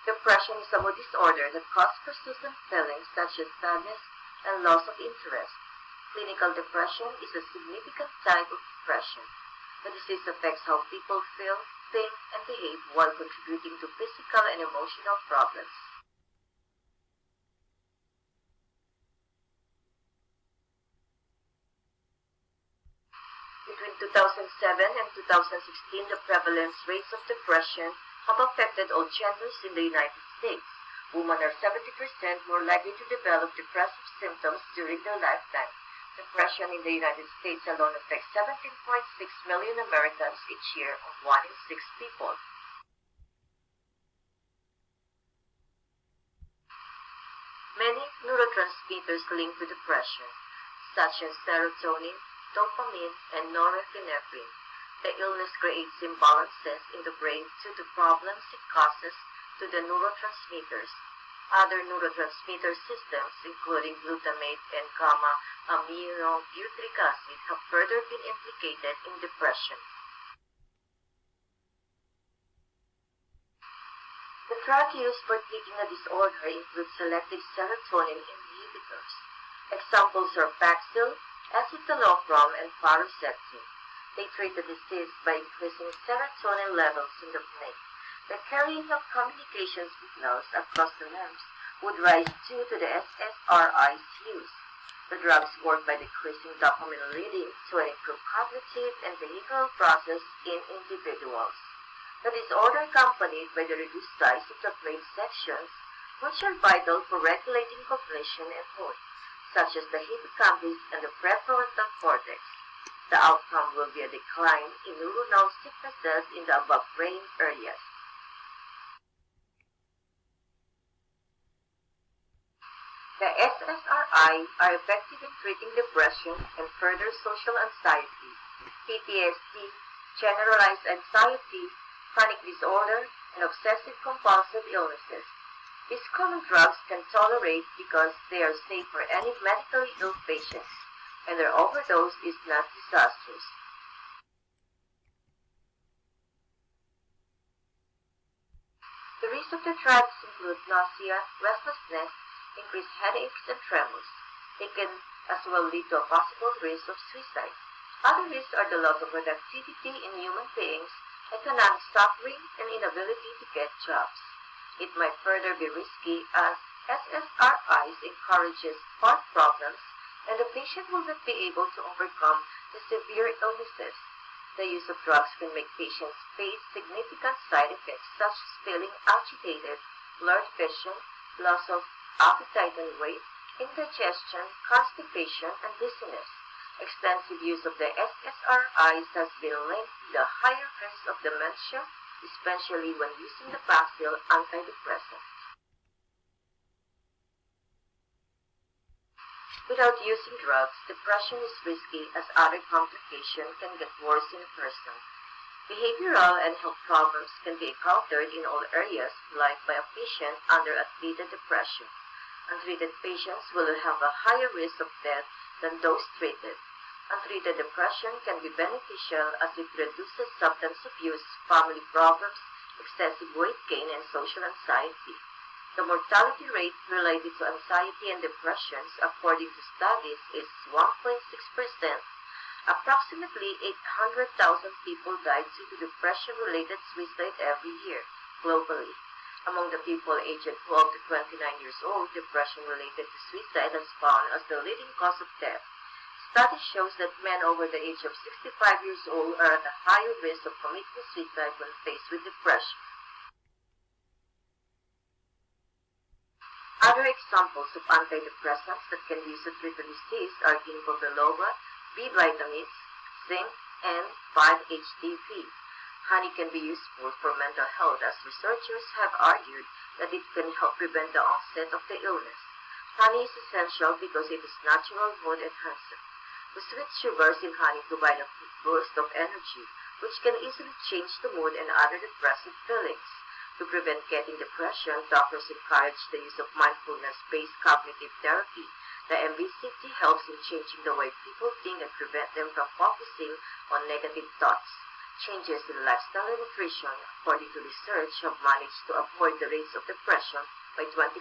Depression is a mood disorder that causes persistent feelings such as sadness and loss of interest. Clinical depression is a significant type of depression. The disease affects how people feel, think, and behave while contributing to physical and emotional problems. Between 2007 and 2016, the prevalence rates of depression have affected all genders in the United States. Women are 70% more likely to develop depressive symptoms during their lifetime. Depression in the United States alone affects 17.6 million Americans each year, or 1 in 6 people. Many neurotransmitters linked to depression, such as serotonin, dopamine, and norepinephrine. The illness creates imbalances in the brain due to problems it causes to the neurotransmitters. Other neurotransmitter systems, including glutamate and gamma-aminobutyric acid, have further been implicated in depression. The drug used for treating the disorder includes selective serotonin inhibitors. Examples are Paxil, escitalopram, and paroxetine. They treat the disease by increasing serotonin levels in the brain. The carrying of communication signals across the nerves would rise due to the SSRI's use. The drugs work by decreasing dopamine, leading to an improved cognitive and behavioral process in individuals. The disorder accompanied by the reduced size of the brain sections, which are vital for regulating cognition and mood, such as the hippocampus and the prefrontal cortex. The outcome will be a decline in neuronal thicknesses in the above brain areas. The SSRI are effective in treating depression and further social anxiety, PTSD, generalized anxiety, panic disorder, and obsessive-compulsive illnesses. These common drugs can tolerate because they are safe for any medically ill patients, and their overdose is not disastrous. The risks of the drugs include nausea, restlessness, increased headaches, and tremors. They can as well lead to a possible risk of suicide. Other risks are the loss of productivity in human beings, economic suffering, and inability to get jobs. It might further be risky as SSRIs encourages heart problems, and the patient will not be able to overcome the severe illnesses. The use of drugs can make patients face significant side effects such as feeling agitated, blurred vision, loss of appetite and weight, indigestion, constipation, and dizziness. Extensive use of the SSRIs has been linked to the higher risk of dementia, especially when using the Paxil antidepressant. Without using drugs, depression is risky as other complications can get worse in a person. Behavioral and health problems can be encountered in all areas of life by a patient under untreated depression. Untreated patients will have a higher risk of death than those treated. Untreated depression can be beneficial as it reduces substance abuse, family problems, excessive weight gain, and social anxiety. The mortality rate related to anxiety and depressions, according to studies, is 1.6%. Approximately 800,000 people die due to depression-related suicide every year, globally. Among the people aged 12 to 29 years old, depression-related to suicide is found as the leading cause of death. Study shows that men over the age of 65 years old are at a higher risk of committing suicide when faced with depression. Other examples of antidepressants that can be used to treat the disease are ginkgo biloba, B vitamins, zinc, and 5-HTP. Honey can be useful for mental health as researchers have argued that it can help prevent the onset of the illness. Honey is essential because it is natural mood enhancer. The sweet sugars in honey provide a quick burst of energy, which can easily change the mood and other depressive feelings. To prevent getting depression, doctors encourage the use of mindfulness-based cognitive therapy. The MBCT helps in changing the way people think and prevent them from focusing on negative thoughts. Changes in lifestyle and nutrition, according to research, have managed to avoid the rates of depression by 25%.